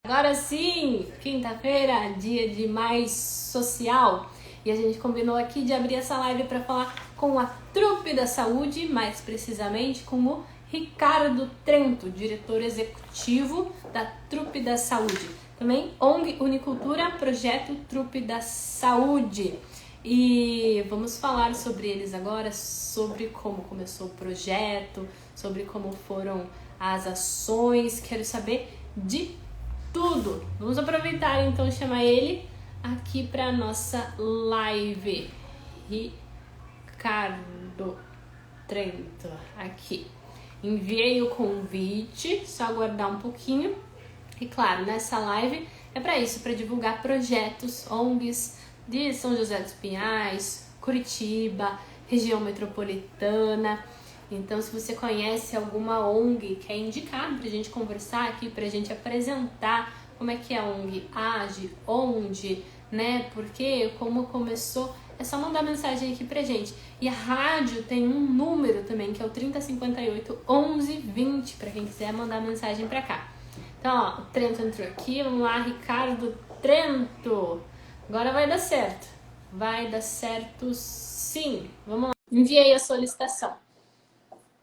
Agora sim, quinta-feira, dia de mais social, e a gente combinou aqui de abrir essa live para falar com a Trupe da Saúde, mais precisamente com o Ricardo Trento, diretor executivo da Trupe da Saúde. Também ONG Unicultura, projeto Trupe da Saúde. E vamos falar sobre eles agora, sobre como começou o projeto, sobre como foram as ações. Quero saber de tudo. Vamos aproveitar então e chamar ele aqui para nossa live. Ricardo Trento, aqui. Enviei o convite, só aguardar um pouquinho. E claro, nessa live é para isso, para divulgar projetos, ONGs de São José dos Pinhais, Curitiba, região metropolitana. Então, se você conhece alguma ONG, quer indicar para a gente conversar aqui, para a gente apresentar como é que a ONG age, onde, né? Porque como começou, é só mandar mensagem aqui pra gente. E a rádio tem um número também, que é o 3058 1120, para quem quiser mandar mensagem para cá. Então, ó, o Trento entrou aqui, vamos lá, Ricardo Trento. Agora vai dar certo. Vai dar certo sim. Vamos lá. Enviei a solicitação.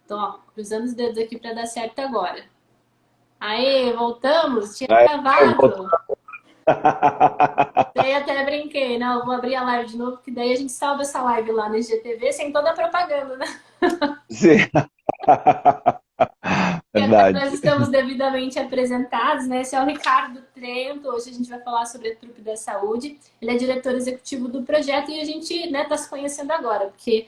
Tô, ó, cruzando os dedos aqui para dar certo agora. Aí, voltamos? Tinha travado. Daí até brinquei, não, vou abrir a live de novo, que daí a gente salva essa live lá no IGTV sem toda a propaganda, né? Sim. E agora Verdade. nós estamos devidamente apresentados, né? Esse é o Ricardo Trento. Hoje a gente vai falar sobre a Trupe da Saúde. Ele é diretor executivo do projeto e a gente, né, tá se conhecendo agora, porque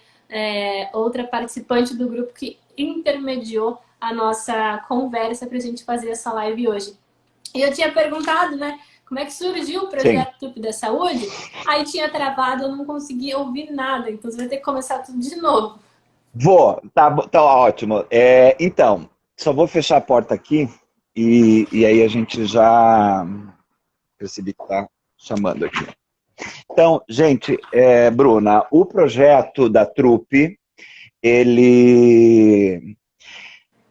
outra participante do grupo que intermediou a nossa conversa para a gente fazer essa live hoje. E eu tinha perguntado, né, como é que surgiu o Sim. projeto Trupe da Saúde? Aí tinha travado, eu não conseguia ouvir nada, então você vai ter que começar tudo de novo. Vou, tá ótimo. Então, só vou fechar a porta aqui e aí a gente já percebi que tá chamando aqui. Então, gente, Bruna, o projeto da Trupe, ele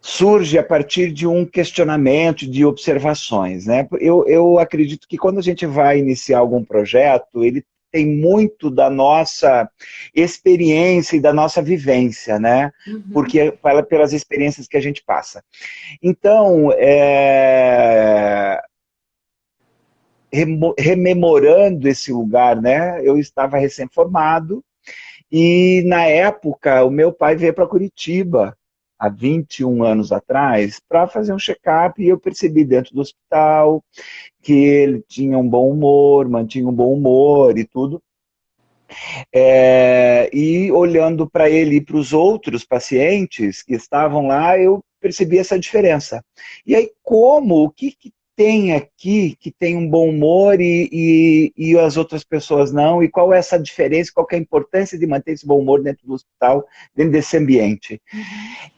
surge a partir de um questionamento, de observações, né? Eu acredito que quando a gente vai iniciar algum projeto, ele tem muito da nossa experiência e da nossa vivência, né? Uhum. Porque pelas experiências que a gente passa. Então, rememorando esse lugar, né? Eu estava recém-formado e, na época, o meu pai veio para Curitiba, há 21 anos atrás, para fazer um check-up e eu percebi dentro do hospital que ele tinha um bom humor, mantinha um bom humor e tudo. E olhando para ele e para os outros pacientes que estavam lá, eu percebi essa diferença. E aí, o que tem aqui que tem um bom humor e as outras pessoas não? E qual é essa diferença, qual é a importância de manter esse bom humor dentro do hospital, dentro desse ambiente? Uhum.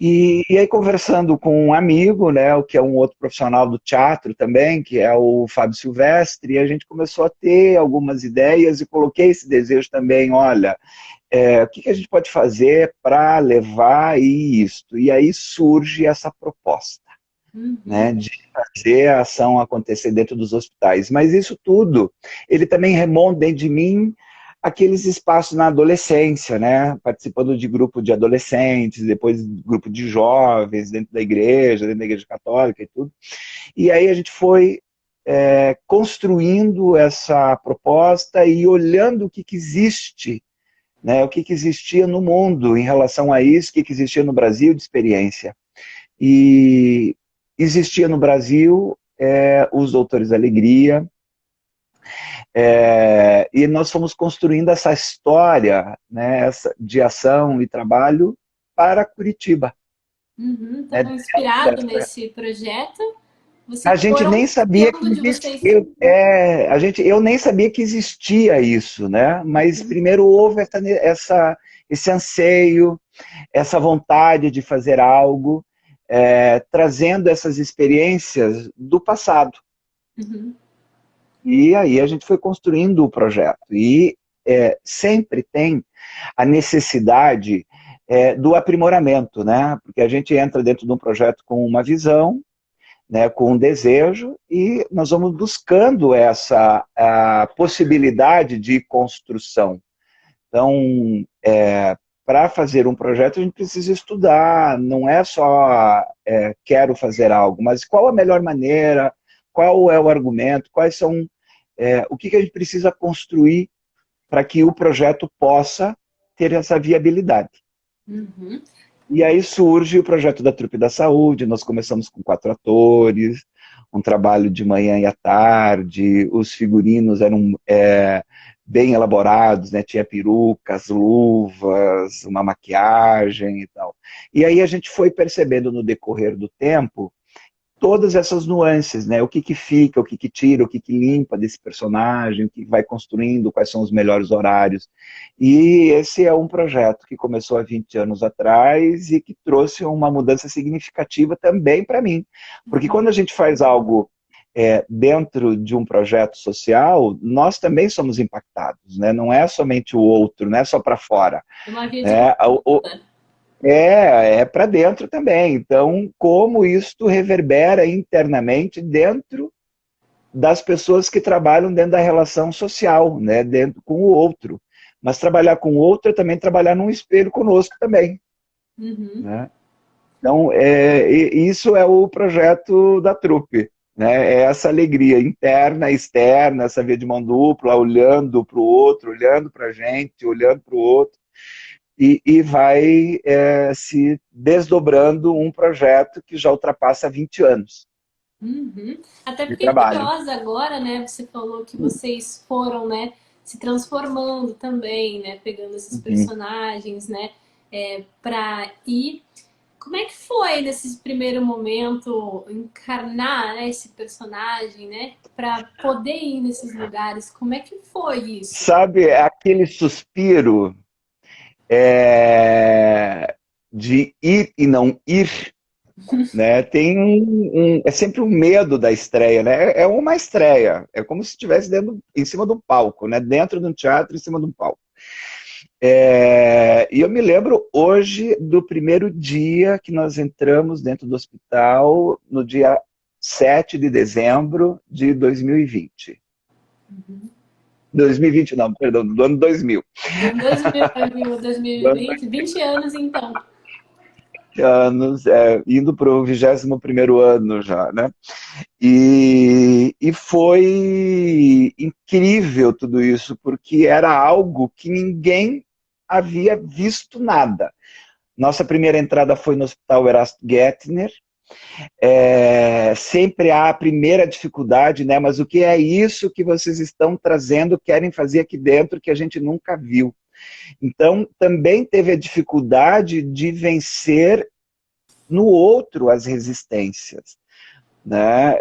E aí, conversando com um amigo, né, o que é um outro profissional do teatro também, que é o Fábio Silvestre, a gente começou a ter algumas ideias e coloquei esse desejo também, olha, o que a gente pode fazer para levar isto? E aí surge essa proposta, Uhum. né, de fazer a ação acontecer dentro dos hospitais. Mas isso tudo, ele também remonta dentro de mim aqueles espaços na adolescência, né, participando de grupo de adolescentes, depois grupo de jovens dentro da igreja católica e tudo. E aí a gente foi construindo essa proposta e olhando o que existe, né, o que existia no mundo em relação a isso, o que existia no Brasil de experiência. E existia no Brasil os Doutores da Alegria, e nós fomos construindo essa história, né, de ação e trabalho para Curitiba. Uhum. Né, Então, inspirado dessa, nesse projeto, a vocês gente nem foram sabia que criando de vocês. existia, eu nem sabia que existia isso, né? Mas Uhum. primeiro houve esse anseio, essa vontade de fazer algo, trazendo essas experiências do passado. Uhum. E aí a gente foi construindo o projeto. E sempre tem a necessidade do aprimoramento, né? Porque a gente entra dentro de um projeto com uma visão, né, com um desejo, e nós vamos buscando essa a possibilidade de construção. Então, para fazer um projeto, a gente precisa estudar, não é só quero fazer algo, mas qual a melhor maneira, qual é o argumento, quais são, o que a gente precisa construir para que o projeto possa ter essa viabilidade. Uhum. E aí surge o projeto da Trupe da Saúde, nós começamos com 4 atores, um trabalho de manhã e à tarde, os figurinos eram bem elaborados, né? Tinha perucas, luvas, uma maquiagem e tal. E aí a gente foi percebendo no decorrer do tempo todas essas nuances, né? O que que fica, o que que tira, o que que limpa desse personagem, o que vai construindo, quais são os melhores horários. E esse é um projeto que começou há 20 anos atrás e que trouxe uma mudança significativa também para mim. Porque quando a gente faz algo dentro de um projeto social, nós também somos impactados, né? Não é somente o outro, não é só para fora. Uma via de Né? volta. Para dentro também. Então, como isto reverbera internamente dentro das pessoas que trabalham dentro da relação social, né? Dentro com o outro. Mas trabalhar com o outro é também trabalhar num espelho conosco também. Uhum. Né? Então, isso é o projeto da trupe. Né? É essa alegria interna, externa, essa via de mão dupla, olhando para o outro, olhando para a gente, olhando para o outro. E vai se desdobrando um projeto que já ultrapassa 20 anos Uhum. Até de fiquei trabalho. curiosa agora, né? Você falou que vocês foram, né, se transformando também, né? Pegando esses Uhum. personagens, né? Para ir. Como é que foi nesse primeiro momento encarnar, né, esse personagem, né? Para poder ir nesses lugares? Como é que foi isso? Sabe aquele suspiro de ir e não ir? Né? Tem é sempre um medo da estreia, né? É uma estreia, é como se estivesse em cima de um palco, né? Dentro de um teatro, em cima de um palco. E eu me lembro hoje do primeiro dia que nós entramos dentro do hospital, no dia 7 de dezembro de 2020. 2020 não, perdão, do ano 2000. Do 2000, 2020, 20 anos então. Anos, indo para o 21º ano já, né? E foi incrível tudo isso, porque era algo que ninguém havia visto nada. Nossa primeira entrada foi no Hospital Erasto Gettner. Sempre há a primeira dificuldade, né? Mas o que é isso que vocês estão trazendo, querem fazer aqui dentro que a gente nunca viu? Então, também teve a dificuldade de vencer no outro as resistências. Né?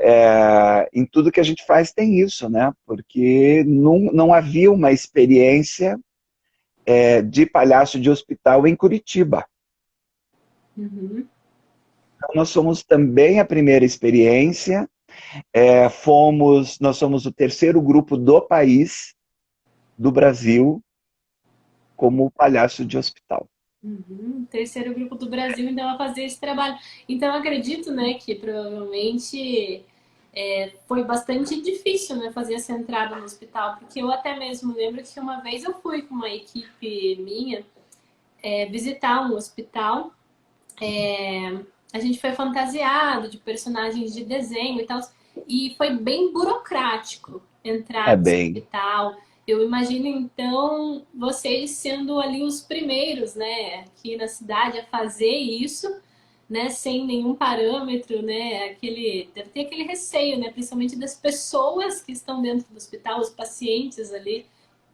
Em tudo que a gente faz tem isso, né? Porque não havia uma experiência de palhaço de hospital em Curitiba. Uhum. Então, nós somos também a primeira experiência, nós somos o terceiro grupo do país, do Brasil, como palhaço de hospital. Uhum. Terceiro grupo do Brasil, então, a fazer esse trabalho. Então, eu acredito, né, que provavelmente foi bastante difícil, né, fazer essa entrada no hospital, porque eu até mesmo lembro que uma vez eu fui com uma equipe minha visitar um hospital. A gente foi fantasiado de personagens de desenho e tal, e foi bem burocrático entrar nesse Bem, hospital. Eu imagino, então, vocês sendo ali os primeiros, né, aqui na cidade a fazer isso, né, sem nenhum parâmetro, né, deve ter aquele receio, né, principalmente das pessoas que estão dentro do hospital, os pacientes ali,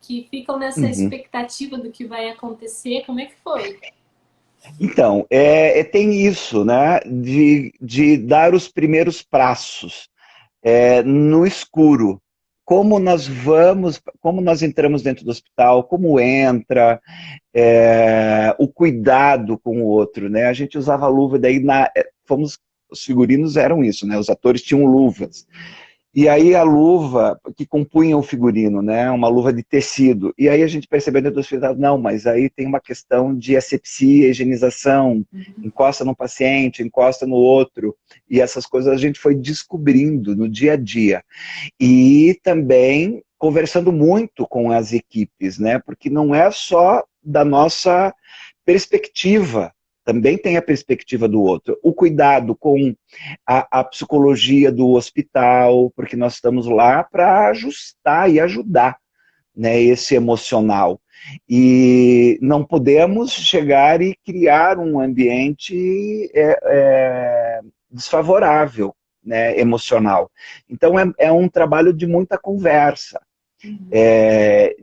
que ficam nessa uhum. expectativa do que vai acontecer. Como é que foi? Então, tem isso, né, de dar os primeiros passos no escuro. Como nós entramos dentro do hospital, como entra, o cuidado com o outro, né? A gente usava luva, daí os figurinos eram isso, né? Os atores tinham luvas. E aí a luva que compunha o figurino, né? Uma luva de tecido. E aí a gente percebeu dentro do hospital, não, mas aí tem uma questão de asepsia, higienização, encosta no paciente, encosta no outro. E essas coisas a gente foi descobrindo no dia a dia. E também conversando muito com as equipes, né? Porque não é só da nossa perspectiva, também tem a perspectiva do outro. O cuidado com a psicologia do hospital, porque nós estamos lá para ajustar e ajudar, né, esse emocional. E não podemos chegar e criar um ambiente desfavorável, né, emocional. Então é um trabalho de muita conversa,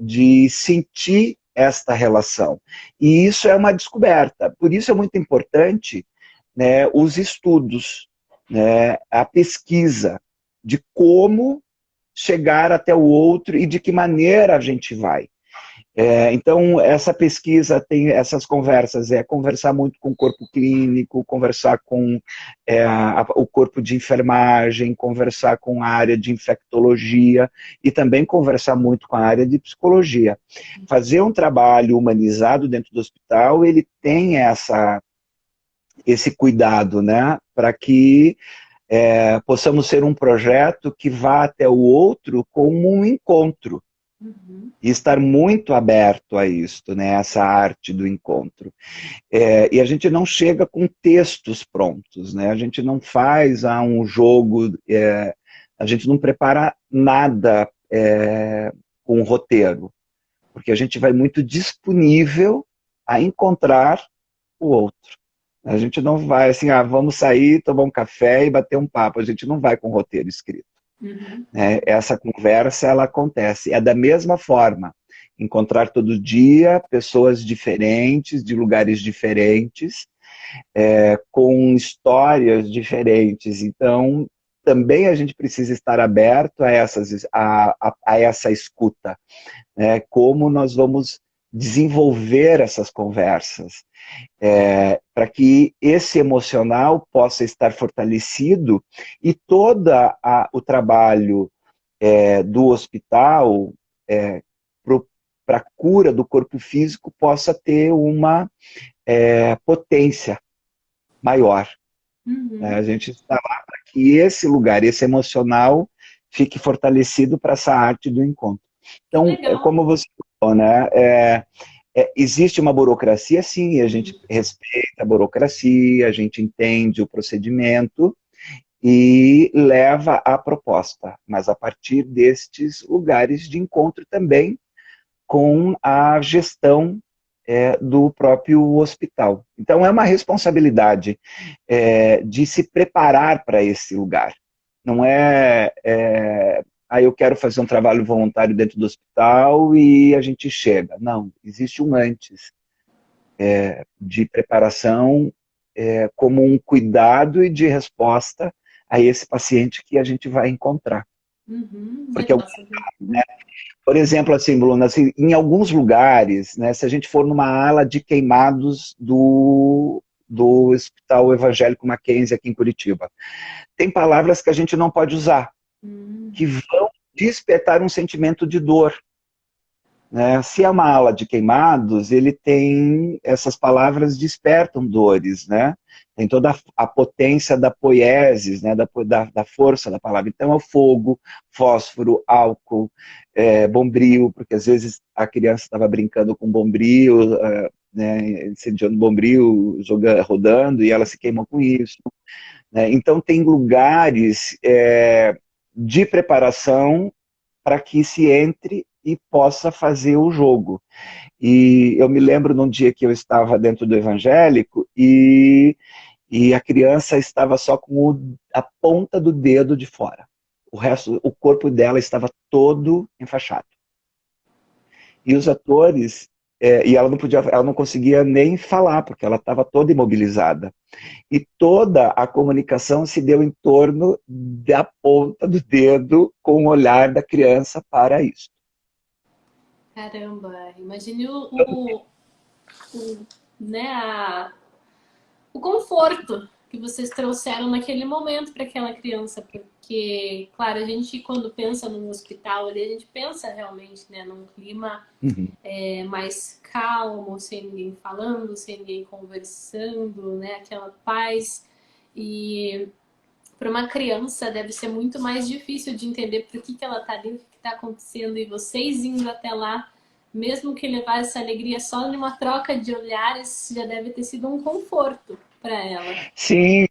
de sentir esta relação. E isso é uma descoberta. Por isso é muito importante, né, os estudos, né, a pesquisa de como chegar até o outro e de que maneira a gente vai. Então, essa pesquisa tem essas conversas, conversar muito com o corpo clínico, conversar com o corpo de enfermagem, conversar com a área de infectologia e também conversar muito com a área de psicologia. Fazer um trabalho humanizado dentro do hospital, ele tem esse cuidado, né, para que possamos ser um projeto que vá até o outro como um encontro. E estar muito aberto a isto, né, essa arte do encontro. E a gente não chega com textos prontos, né, a gente não faz um jogo, a gente não prepara nada com roteiro, porque a gente vai muito disponível a encontrar o outro. A gente não vai assim, vamos sair, tomar um café e bater um papo, a gente não vai com roteiro escrito. Essa conversa, ela acontece. É da mesma forma, encontrar todo dia pessoas diferentes, de lugares diferentes, com histórias diferentes. Então, também a gente precisa estar aberto a essa escuta. Como nós vamos desenvolver essas conversas, para que esse emocional possa estar fortalecido e todo o trabalho do hospital para a cura do corpo físico possa ter uma potência maior. A gente está lá para que esse lugar, esse emocional, fique fortalecido para essa arte do encontro. Então, Legal. como você falou, né? Existe uma burocracia, sim, a gente respeita a burocracia, a gente entende o procedimento e leva a proposta, mas a partir destes lugares de encontro também com a gestão do próprio hospital. Então é uma responsabilidade de se preparar para esse lugar. Não eu quero fazer um trabalho voluntário dentro do hospital e a gente chega. Não, existe um antes de preparação como um cuidado e de resposta a esse paciente que a gente vai encontrar. Porque, Legal. né, por exemplo, assim, Bruna, assim, em alguns lugares, né, se a gente for numa ala de queimados do Hospital Evangélico Mackenzie aqui em Curitiba, tem palavras que a gente não pode usar, que vão despertar um sentimento de dor. Se é uma ala de queimados, ele tem essas palavras despertam dores, né? Tem toda a potência da poiesis, né? Da força da palavra. Então é o fogo, fósforo, álcool, bombril, porque às vezes a criança estava brincando com bombril, né? Incendiando bombril, rodando, e ela se queimou com isso. Né? Então tem lugares de preparação para que se entre e possa fazer o jogo. E eu me lembro num dia que eu estava dentro do evangélico e a criança estava só com a ponta do dedo de fora. O resto, o corpo dela estava todo enfaixado. E os atores, e ela não conseguia nem falar, porque ela estava toda imobilizada. E toda a comunicação se deu em torno da ponta do dedo com o olhar da criança para isso. Caramba, imagine né, o conforto que vocês trouxeram naquele momento para aquela criança, porque, claro, a gente quando pensa num hospital ali, a gente pensa realmente, né, num clima Uhum. mais calmo, sem ninguém falando, sem ninguém conversando, né, aquela paz. E para uma criança deve ser muito mais difícil de entender por que ela está ali, o que está acontecendo, e vocês indo até lá, mesmo que levar essa alegria só numa troca de olhares, já deve ter sido um conforto para ela. Sim,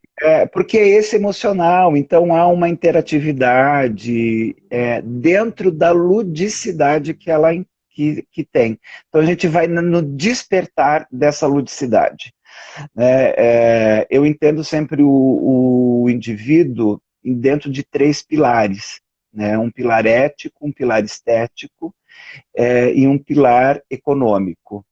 porque é esse emocional, então há uma interatividade dentro da ludicidade que ela que tem. Então a gente vai no despertar dessa ludicidade. Né? Eu entendo sempre o indivíduo dentro de três pilares, né? Um pilar ético, um pilar estético e um pilar econômico.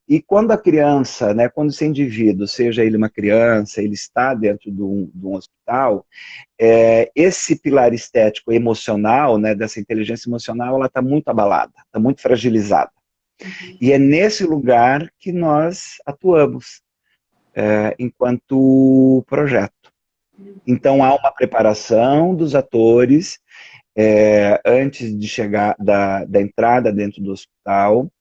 E quando a criança, né, quando esse indivíduo, seja ele uma criança, ele está dentro de um hospital, esse pilar estético emocional, né, dessa inteligência emocional, ela está muito abalada, está muito fragilizada. Uhum. E é nesse lugar que nós atuamos, enquanto projeto. Então há uma preparação dos atores antes de chegar da entrada dentro do hospital.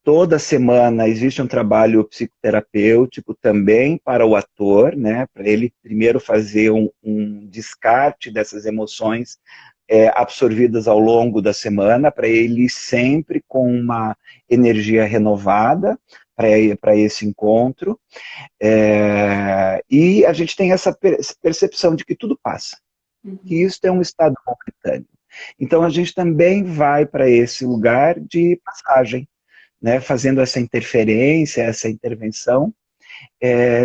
Toda semana existe um trabalho psicoterapêutico também para o ator, né, para ele primeiro fazer um descarte dessas emoções absorvidas ao longo da semana, para ele sempre com uma energia renovada para esse encontro. E a gente tem essa percepção de que tudo passa, que Uhum. isso é um estado momentâneo. Então a gente também vai para esse lugar de passagem, né, fazendo essa interferência, essa intervenção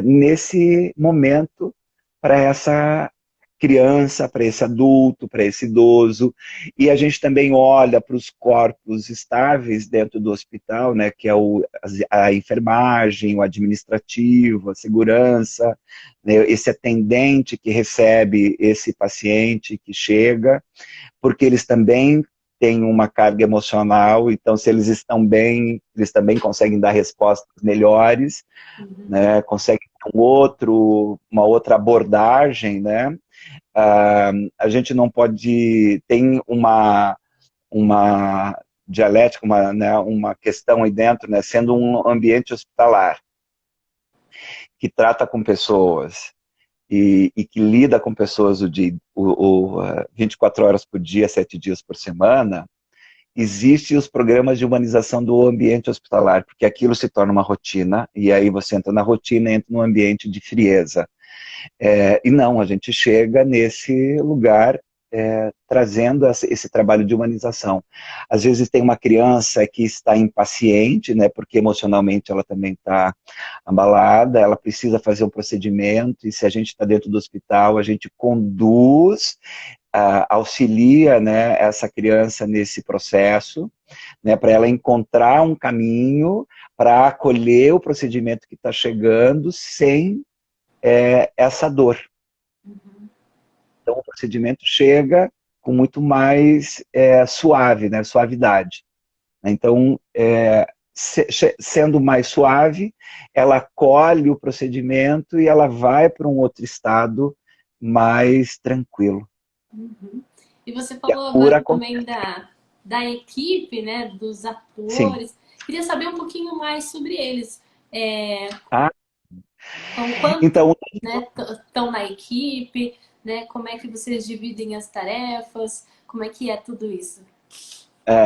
nesse momento para essa criança, para esse adulto, para esse idoso. E a gente também olha para os corpos estáveis dentro do hospital, né, que é a enfermagem, o administrativo, a segurança, né, esse atendente que recebe esse paciente que chega, porque eles também têm uma carga emocional, então se eles estão bem, eles também conseguem dar respostas melhores, Uhum. né, conseguem ter uma outra abordagem, né? A gente não pode, tem uma dialética, né, uma questão aí dentro, né, sendo um ambiente hospitalar, que trata com pessoas, e que lida com pessoas 24 horas por dia, 7 dias por semana, existem os programas de humanização do ambiente hospitalar, porque aquilo se torna uma rotina, e aí você entra na rotina e entra num ambiente de frieza. E não, a gente chega nesse lugar trazendo esse trabalho de humanização. Às vezes tem uma criança que está impaciente, né, porque emocionalmente ela também está abalada, ela precisa fazer um procedimento, e se a gente está dentro do hospital, a gente conduz, auxilia, né, essa criança nesse processo, né, para ela encontrar um caminho para acolher o procedimento que está chegando sem essa dor. Uhum. Então o procedimento chega com muito mais suave, né, suavidade. Então, sendo mais suave, ela acolhe o procedimento e ela vai para um outro estado mais tranquilo. Uhum. E você E a falou cura agora também acontece. da equipe, né, dos Sim. atores. Queria saber um pouquinho mais sobre eles. É, Ah, com quanto, então, né, estão na equipe, né, como é que vocês dividem as tarefas, como é que é tudo isso?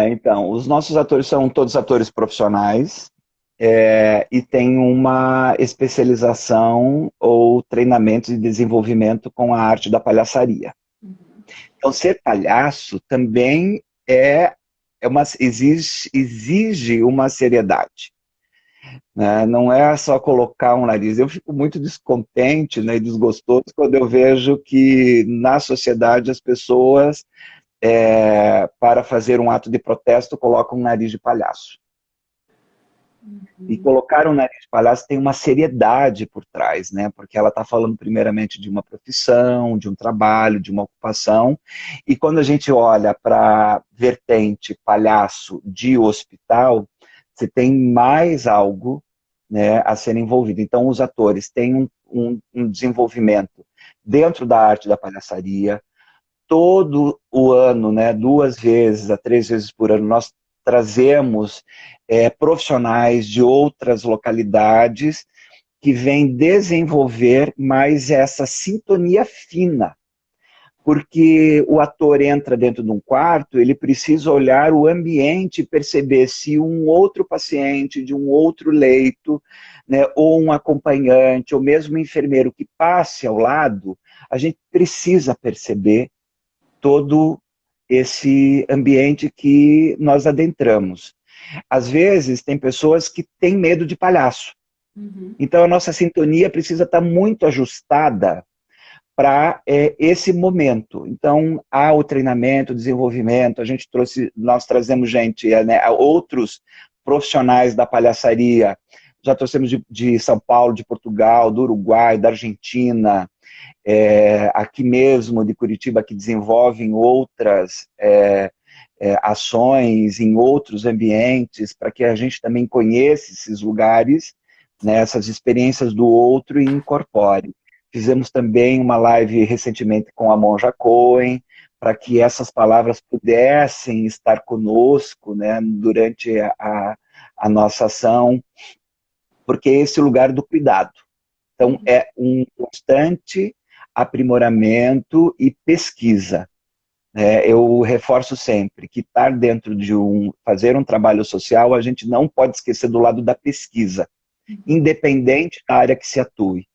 então, os nossos atores são todos atores profissionais, e tem uma especialização ou treinamento de desenvolvimento com a arte da palhaçaria. Uhum. Então, ser palhaço também exige uma seriedade, né? Não é só colocar um nariz. Eu fico muito descontente, né, e desgostoso quando eu vejo que na sociedade as pessoas, para fazer um ato de protesto, colocam um nariz de palhaço. E Uhum. colocar um nariz de palhaço tem uma seriedade por trás, né? Porque ela está falando primeiramente de uma profissão, de um trabalho, de uma ocupação. E quando a gente olha para a vertente palhaço de hospital, você tem mais algo, né, a ser envolvido. Então, os atores têm um desenvolvimento dentro da arte da palhaçaria. Todo o ano, né, 2 vezes a 3 vezes por ano, nós trazemos profissionais de outras localidades que vêm desenvolver mais essa sintonia fina. Porque o ator entra dentro de um quarto, ele precisa olhar o ambiente e perceber se um outro paciente de um outro leito, né, ou um acompanhante, ou mesmo um enfermeiro que passe ao lado, a gente precisa perceber todo esse ambiente que nós adentramos. Às vezes, tem pessoas que têm medo de palhaço. Então, a nossa sintonia precisa estar muito ajustada para esse momento. Então, há o treinamento, o desenvolvimento, nós trazemos gente, né, outros profissionais da palhaçaria, já trouxemos de São Paulo, de Portugal, do Uruguai, da Argentina, aqui mesmo de Curitiba, que desenvolvem outras ações em outros ambientes, para que a gente também conheça esses lugares, né, essas experiências do outro e incorpore. Fizemos também uma live recentemente com a Monja Cohen, para que essas palavras pudessem estar conosco, né, durante a nossa ação, porque é esse lugar do cuidado. Então, é um constante aprimoramento e pesquisa. Eu reforço sempre que estar dentro de fazer um trabalho social, a gente não pode esquecer do lado da pesquisa, independente da área que se atue.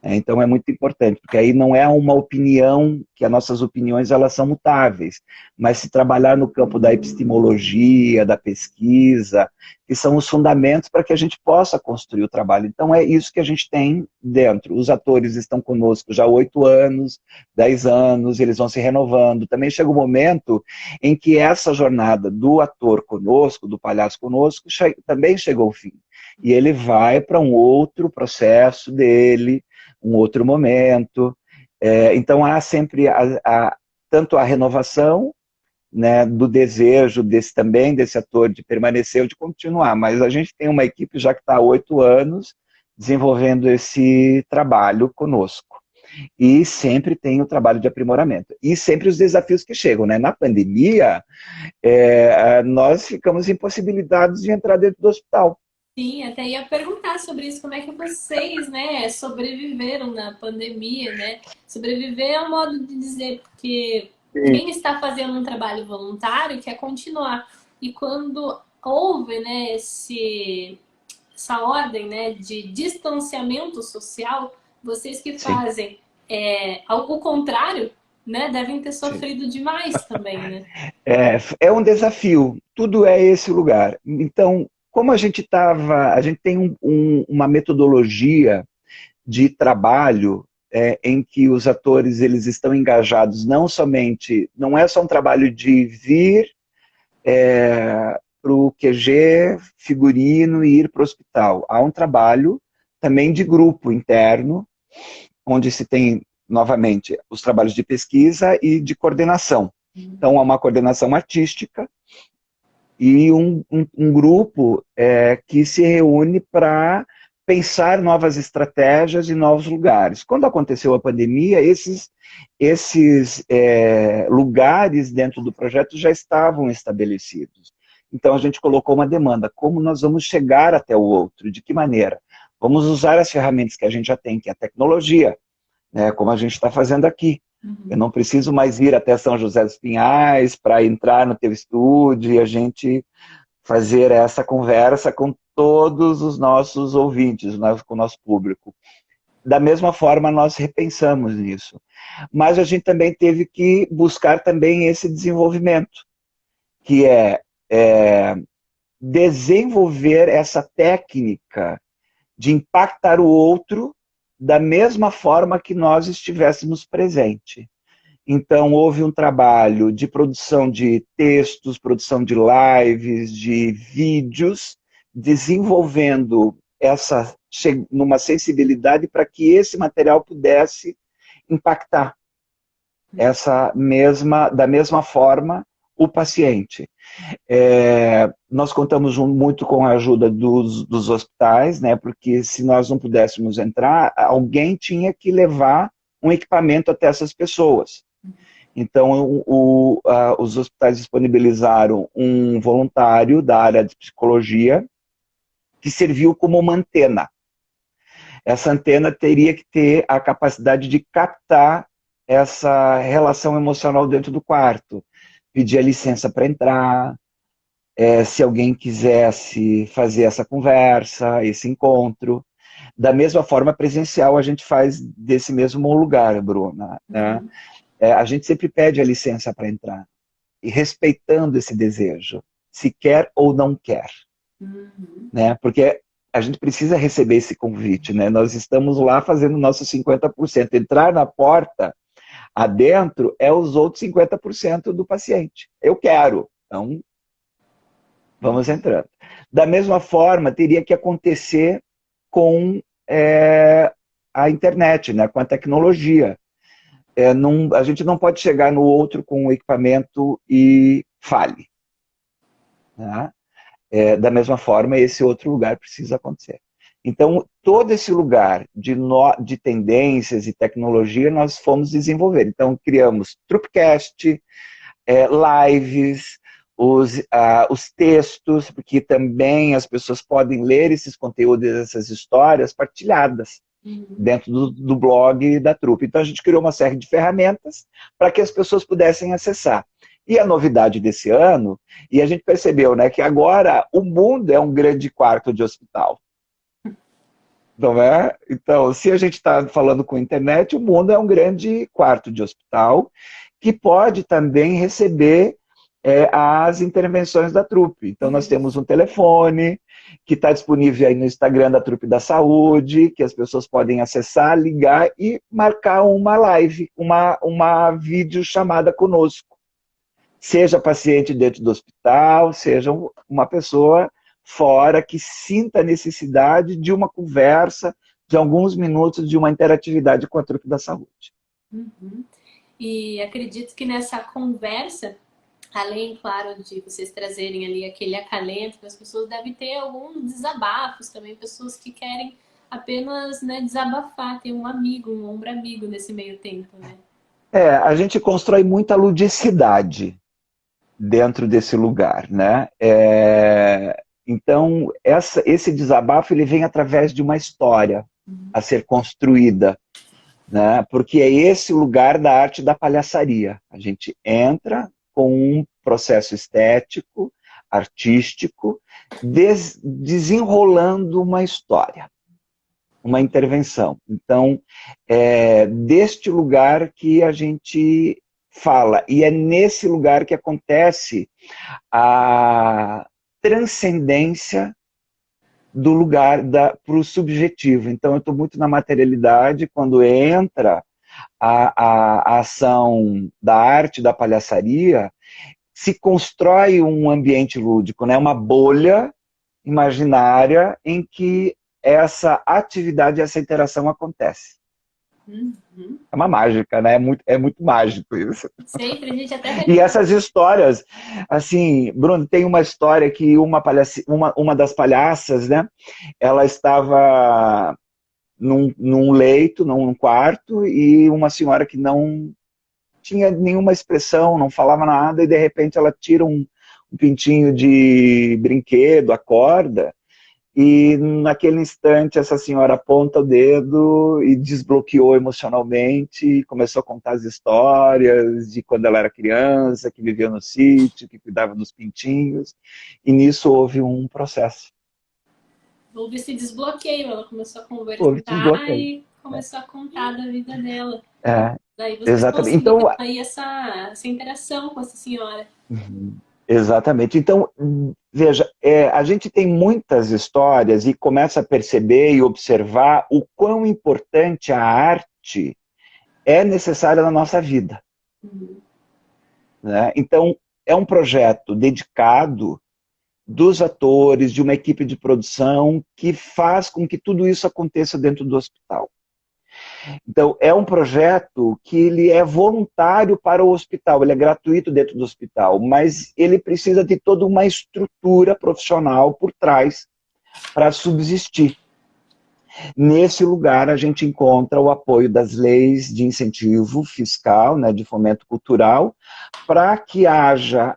Então é muito importante, porque aí não é uma opinião, que as nossas opiniões elas são mutáveis, mas se trabalhar no campo da epistemologia, da pesquisa, que são os fundamentos para que a gente possa construir o trabalho. Então é isso que a gente tem dentro. Os atores estão conosco já há 8 anos, 10 anos, eles vão se renovando. Também chega um momento em que essa jornada do ator conosco, do palhaço conosco, também chegou ao fim. E ele vai para um outro processo dele, um outro momento. Então há sempre tanto a renovação, né, do desejo também desse ator de permanecer ou de continuar, mas a gente tem uma equipe já que está há 8 anos desenvolvendo esse trabalho conosco. E sempre tem o trabalho de aprimoramento. E sempre os desafios que chegam, né? Na pandemia, nós ficamos impossibilitados de entrar dentro do hospital. Sim, até ia perguntar sobre isso, como é que vocês, né, sobreviveram na pandemia, né? Sobreviver é um modo de dizer, porque quem está fazendo um trabalho voluntário quer continuar. E quando houve, né, essa ordem, né, de distanciamento social, vocês que fazem algo contrário, né, devem ter sofrido demais também, né? É um desafio, tudo é esse lugar. Então, como a gente tem uma metodologia de trabalho em que os atores eles estão engajados não é só um trabalho de vir para o QG, figurino e ir para o hospital. Há um trabalho também de grupo interno, onde se tem, novamente, os trabalhos de pesquisa e de coordenação. Então, há uma coordenação artística e um grupo que se reúne para pensar novas estratégias e novos lugares. Quando aconteceu a pandemia, esses lugares dentro do projeto já estavam estabelecidos. Então, a gente colocou uma demanda. Como nós vamos chegar até o outro? De que maneira? Vamos usar as ferramentas que a gente já tem, que é a tecnologia, né, como a gente está fazendo aqui. Eu não preciso mais ir até São José dos Pinhais para entrar no teu estúdio e a gente fazer essa conversa com todos os nossos ouvintes, com o nosso público. Da mesma forma, nós repensamos nisso. Mas a gente também teve que buscar também esse desenvolvimento, que é desenvolver essa técnica de impactar o outro da mesma forma que nós estivéssemos presente. Então, houve um trabalho de produção de textos, produção de lives, de vídeos, desenvolvendo numa sensibilidade para que esse material pudesse impactar da mesma forma o paciente. Nós contamos muito com a ajuda dos hospitais, né, porque se nós não pudéssemos entrar, alguém tinha que levar um equipamento até essas pessoas. Então, os hospitais disponibilizaram um voluntário da área de psicologia que serviu como uma antena. Essa antena teria que ter a capacidade de captar essa relação emocional dentro do quarto, pedir a licença para entrar, se alguém quisesse fazer essa conversa, esse encontro. Da mesma forma, presencial a gente faz desse mesmo lugar, Bruna, né? A gente sempre pede a licença para entrar, e respeitando esse desejo, se quer ou não quer. Né? Porque a gente precisa receber esse convite, né? Nós estamos lá fazendo nossos 50%. Entrar na porta adentro é os outros 50% do paciente. Eu quero, então vamos entrando. Da mesma forma, teria que acontecer com a internet, né? Com a tecnologia. A gente não pode chegar no outro com o equipamento e fale. Né? Da mesma forma, esse outro lugar precisa acontecer. Então, todo esse lugar de tendências e tecnologia nós fomos desenvolver. Então, criamos Trupcast, lives, os textos, porque também as pessoas podem ler esses conteúdos, essas histórias partilhadas dentro do blog da Trupe. Então, a gente criou uma série de ferramentas para que as pessoas pudessem acessar. E a novidade desse ano, e a gente percebeu, né, que agora o mundo é um grande quarto de hospital. Não é? Então, se a gente está falando com a internet, o mundo é um grande quarto de hospital que pode também receber as intervenções da Trupe. Então, nós temos um telefone que está disponível aí no Instagram da Trupe da Saúde, que as pessoas podem acessar, ligar e marcar uma live, uma videochamada conosco. Seja paciente dentro do hospital, seja uma pessoa fora que sinta a necessidade de uma conversa, de alguns minutos, de uma interatividade com a Trupe da Saúde. E acredito que nessa conversa, além, claro, de vocês trazerem ali aquele acalento, as pessoas devem ter alguns desabafos também, pessoas que querem apenas, né, desabafar, ter um amigo, um ombro amigo nesse meio tempo, né? A gente constrói muita ludicidade dentro desse lugar, né? Então, esse desabafo ele vem através de uma história a ser construída, né? Porque é esse lugar da arte da palhaçaria. A gente entra com um processo estético, artístico, desenrolando uma história, uma intervenção. Então, deste lugar que a gente fala, e é nesse lugar que acontece a transcendência do lugar para o subjetivo. Então, eu estou muito na materialidade, quando entra a ação da arte da palhaçaria, se constrói um ambiente lúdico, né? Uma bolha imaginária em que essa atividade, essa interação acontece. É uma mágica, né? É muito mágico isso. Sempre, a gente até... E essas histórias, assim, Bruno, tem uma história que uma das palhaças, né? Ela estava num leito, num quarto, e uma senhora que não tinha nenhuma expressão, não falava nada, e de repente ela tira um pintinho de brinquedo, acorda, e naquele instante essa senhora aponta o dedo e desbloqueou emocionalmente, e começou a contar as histórias de quando ela era criança, que vivia no sítio, que cuidava dos pintinhos, e nisso houve um processo. Houve esse desbloqueio, ela começou a conversar e começou a contar da vida dela. Daí vocês exatamente. conseguiram Então, aí essa interação com essa senhora. Exatamente. Então, veja, a gente tem muitas histórias e começa a perceber e observar o quão importante a arte é necessária na nossa vida. Né? Então, é um projeto dedicado dos atores, de uma equipe de produção, que faz com que tudo isso aconteça dentro do hospital. Então, é um projeto que ele é voluntário para o hospital, ele é gratuito dentro do hospital, mas ele precisa de toda uma estrutura profissional por trás para subsistir. Nesse lugar, a gente encontra o apoio das leis de incentivo fiscal, né, de fomento cultural, para que haja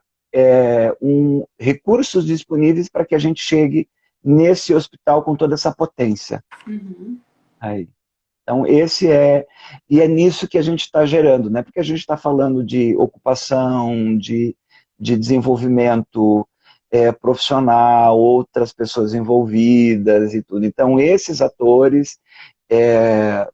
recursos disponíveis para que a gente chegue nesse hospital com toda essa potência. Uhum. Aí. Então, e é nisso que a gente está gerando, né? Porque a gente está falando de ocupação, de desenvolvimento profissional, outras pessoas envolvidas e tudo. Então, esses atores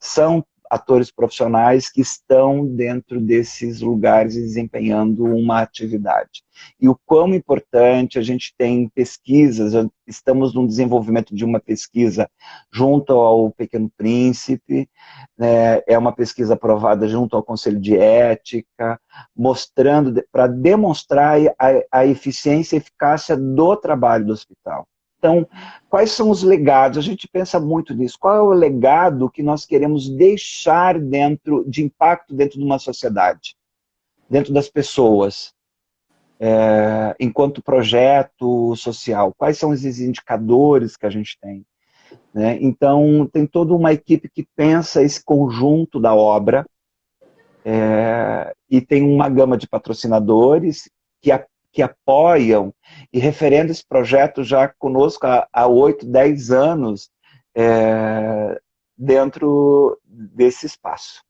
são atores profissionais que estão dentro desses lugares desempenhando uma atividade. E o quão importante a gente tem pesquisas, estamos no desenvolvimento de uma pesquisa junto ao Pequeno Príncipe, né, é uma pesquisa aprovada junto ao Conselho de Ética, mostrando, para demonstrar a eficiência e eficácia do trabalho do hospital. Então, quais são os legados? A gente pensa muito nisso. Qual é o legado que nós queremos deixar de impacto dentro de uma sociedade, dentro das pessoas, enquanto projeto social? Quais são esses indicadores que a gente tem? Né? Então, tem toda uma equipe que pensa esse conjunto da obra, e tem uma gama de patrocinadores que apoiam e referendam esse projeto já conosco há 8, 10 anos dentro desse espaço.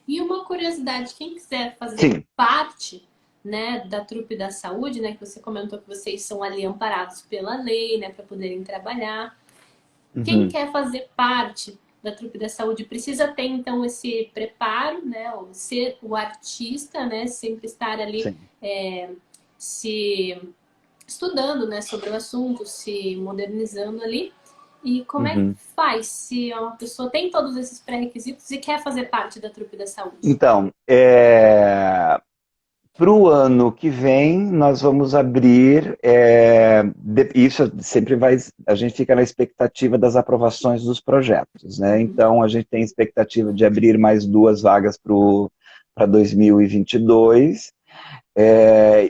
E uma curiosidade, quem quiser fazer Sim. parte, né, da Trupe da Saúde, né, que você comentou que vocês são ali amparados pela lei, né, para poderem trabalhar. Quem quer fazer parte da Trupe da Saúde precisa ter, então, esse preparo, né, ser o artista, né, sempre estar ali se estudando, né, sobre o assunto, se modernizando ali. E como é que faz se uma pessoa tem todos esses pré-requisitos e quer fazer parte da Trupe da Saúde? Então, para o ano que vem, nós vamos abrir, isso sempre a gente fica na expectativa das aprovações dos projetos, né? Então, a gente tem expectativa de abrir mais 2 vagas para 2022,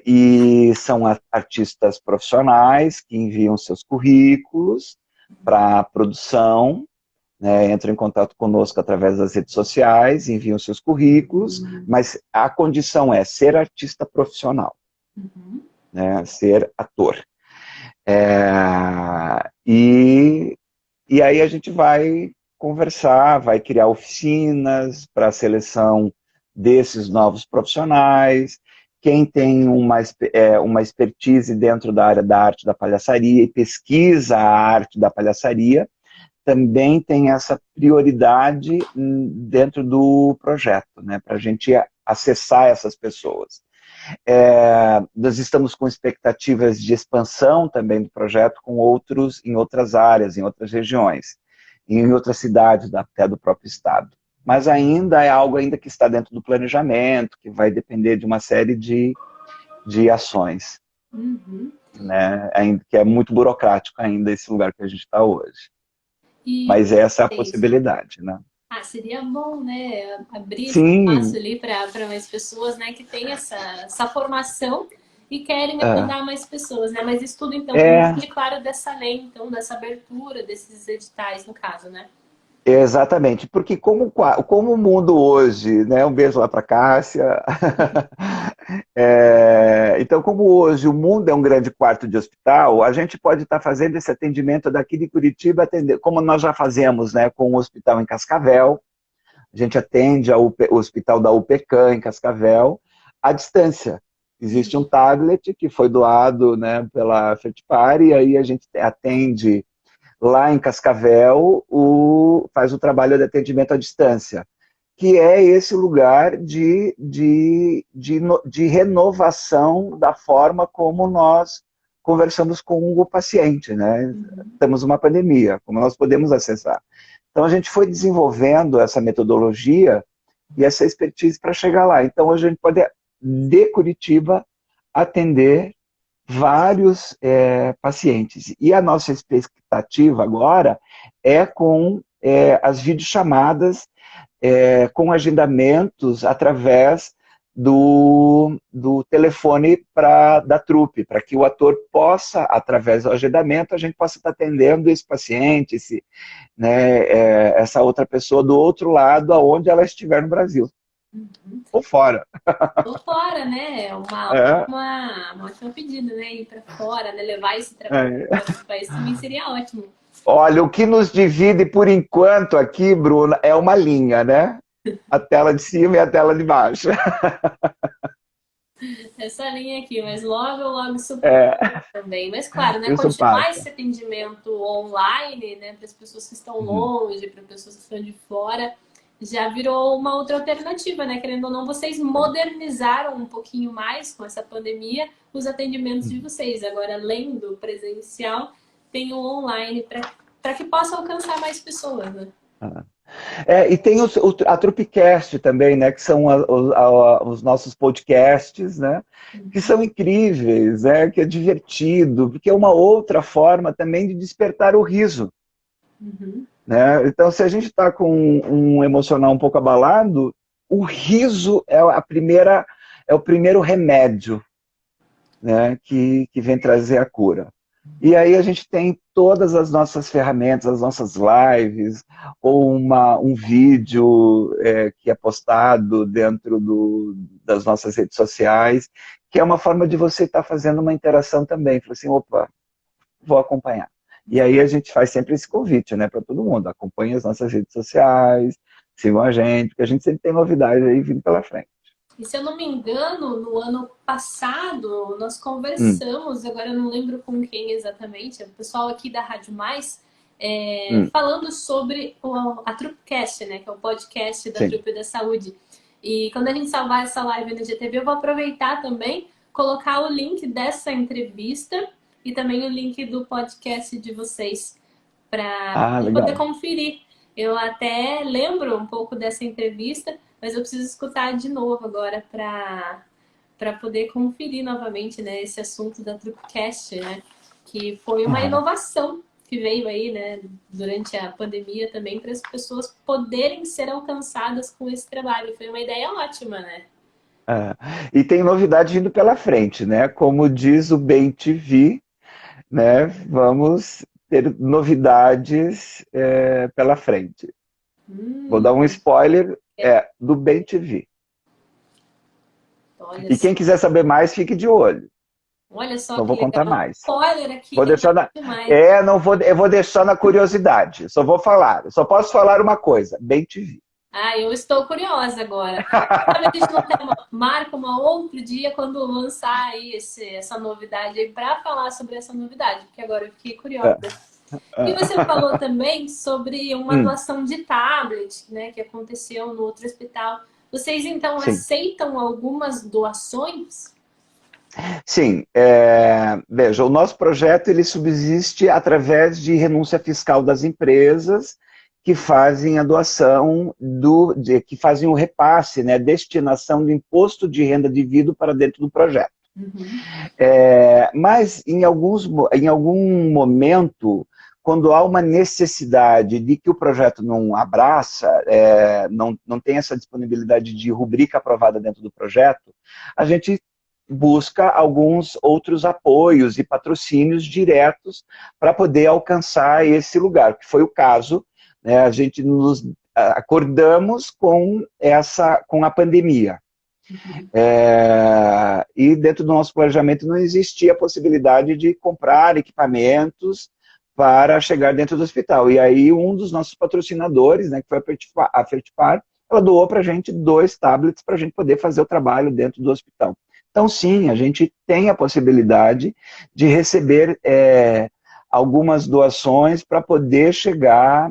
e são artistas profissionais que enviam seus currículos para produção, né, entram em contato conosco através das redes sociais, enviam seus currículos, mas a condição é ser artista profissional, né, ser ator. E aí a gente vai conversar, vai criar oficinas para a seleção desses novos profissionais, quem tem uma expertise dentro da área da arte da palhaçaria e pesquisa a arte da palhaçaria, também tem essa prioridade dentro do projeto, né, para a gente acessar essas pessoas. Nós estamos com expectativas de expansão também do projeto em outras áreas, em outras regiões, em outras cidades até do próprio estado. Mas ainda é algo ainda que está dentro do planejamento, que vai depender de uma série de ações, né, que é muito burocrático ainda esse lugar que a gente está hoje. Mas essa é a possibilidade, né? Seria bom, né? Abrir espaço ali para mais pessoas, né, que têm essa formação e querem ajudar mais pessoas, né? Mas isso tudo, então, depende, claro, dessa lei, então, dessa abertura desses editais, no caso, né? Exatamente, porque como o mundo hoje, né, um beijo lá para Cássia, então como hoje o mundo é um grande quarto de hospital, a gente pode estar fazendo esse atendimento daqui de Curitiba, como nós já fazemos, né, com o hospital em Cascavel, a gente atende o hospital da UPCAM em Cascavel, à distância. Existe um tablet que foi doado, né, pela Fertipar, e aí a gente atende lá em Cascavel, faz o trabalho de atendimento à distância, que é esse lugar de renovação da forma como nós conversamos com o paciente, né? Temos uma pandemia, como nós podemos acessar. Então, a gente foi desenvolvendo essa metodologia e essa expertise para chegar lá. Então, a gente pode, de Curitiba, atender vários pacientes. E a nossa expectativa agora é com as videochamadas com agendamentos através do telefone da trupe, para que o ator possa, através do agendamento, a gente possa estar atendendo esse paciente, essa outra pessoa do outro lado, aonde ela estiver no Brasil. Uhum. Ou fora. Ou fora, né? É É, uma ótima pedida, né? Ir para fora, né? Levar esse trabalho é. para outro país também seria ótimo. Olha, o que nos divide por enquanto aqui, Bruna, é uma linha, né? A tela de cima e a tela de baixo. Essa linha aqui, mas logo isso É, também. Mas claro, né? isso Continuar passa. esse atendimento online, né? Para as pessoas que estão Uhum. longe, para pessoas que estão de fora, já virou uma outra alternativa, né? Querendo ou não, vocês modernizaram um pouquinho mais com essa pandemia os atendimentos de vocês. Agora, além do presencial, tem o online para que possa alcançar mais pessoas, né? E tem a Tropicast também, né? Que são os nossos podcasts, né? Que são incríveis, né? Que é divertido, porque é uma outra forma também de despertar o riso. Uhum. Né? Então, se a gente está com um emocional um pouco abalado, o riso é o primeiro remédio, né? Que vem trazer a cura. E aí a gente tem todas as nossas ferramentas, as nossas lives, ou um vídeo que é postado dentro das nossas redes sociais, que é uma forma de você estar fazendo uma interação também. Fala assim, opa, vou acompanhar. E aí a gente faz sempre esse convite, né, para todo mundo. Acompanhe as nossas redes sociais, sigam a gente, porque a gente sempre tem novidades aí vindo pela frente. E se eu não me engano, no ano passado nós Hum, conversamos, agora eu não lembro com quem exatamente, o pessoal aqui da Rádio Mais, hum, falando sobre a Trupcast, né, que é o podcast da sim. Trupe da Saúde. E quando a gente salvar essa live no GTV, eu vou aproveitar também, colocar o link dessa entrevista e também o link do podcast de vocês para Ah, poder legal. conferir. Eu até lembro um pouco dessa entrevista, mas eu preciso escutar de novo agora para poder conferir novamente, né, esse assunto da Trupcast, né, que foi uma Aham. inovação que veio aí, né, durante a pandemia também para as pessoas poderem ser alcançadas com esse trabalho. Foi uma ideia ótima, né? É. E tem novidade vindo pela frente, né? Como diz o Bem TV, né? Vamos ter novidades pela frente. Vou dar um Hum, spoiler do Bem TV. olha E quem só. quiser saber mais, fique de olho. Olha só Não que vou contar legal. mais. Spoiler aqui, Vou deixar demais. não vou, eu vou deixar na curiosidade. Só vou falar. Eu só posso falar uma coisa. Bem TV. Ah, eu estou curiosa agora. Sabe, a gente não tem marca um outro dia quando lançar aí essa novidade aí para falar sobre essa novidade, porque agora eu fiquei curiosa. E você falou também sobre uma Hum, doação de tablet, né, que aconteceu no outro hospital. Vocês então sim. aceitam algumas doações? Sim, veja, o nosso projeto ele subsiste através de renúncia fiscal das empresas que fazem a doação que fazem o repasse, né, destinação do imposto de renda devido para dentro do projeto. Uhum. Mas em algum momento, quando há uma necessidade de que o projeto não abraça, não tem essa disponibilidade de rubrica aprovada dentro do projeto, a gente busca alguns outros apoios e patrocínios diretos para poder alcançar esse lugar, que foi o caso, né, a gente nos acordamos com a pandemia. E dentro do nosso planejamento não existia a possibilidade de comprar equipamentos para chegar dentro do hospital. E aí um dos nossos patrocinadores, né, que foi a Fertipar, ela doou para a gente 2 tablets para a gente poder fazer o trabalho dentro do hospital. Então, sim, a gente tem a possibilidade de receber algumas doações para poder chegar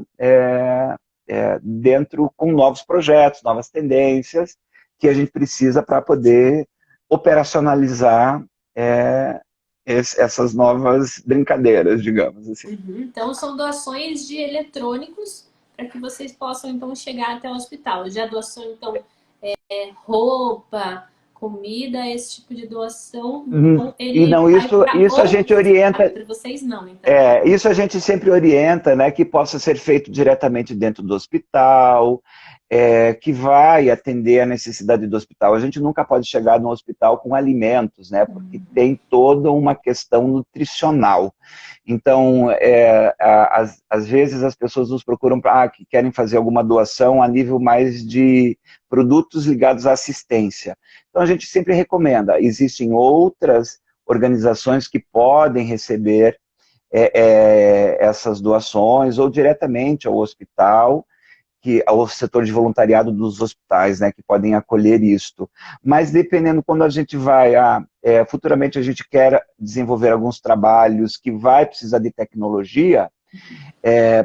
dentro com novos projetos, novas tendências, que a gente precisa para poder operacionalizar essas novas brincadeiras, digamos assim. Uhum. Então, são doações de eletrônicos para que vocês possam, então, chegar até o hospital. Já doação, então, roupa, comida, esse tipo de doação, Uhum. então E ele não, vai para isso a gente outros, orienta, para vocês não, então. isso a gente sempre orienta, né, que possa ser feito diretamente dentro do hospital, que vai atender a necessidade do hospital. A gente nunca pode chegar no hospital com alimentos, né, porque tem toda uma questão nutricional. Então, às vezes as pessoas nos procuram que querem fazer alguma doação a nível mais de produtos ligados à assistência. Então, a gente sempre recomenda. Existem outras organizações que podem receber essas doações, ou diretamente ao hospital, ao setor de voluntariado dos hospitais, né, que podem acolher isto. Mas dependendo, quando a gente vai, futuramente a gente quer desenvolver alguns trabalhos que vai precisar de tecnologia,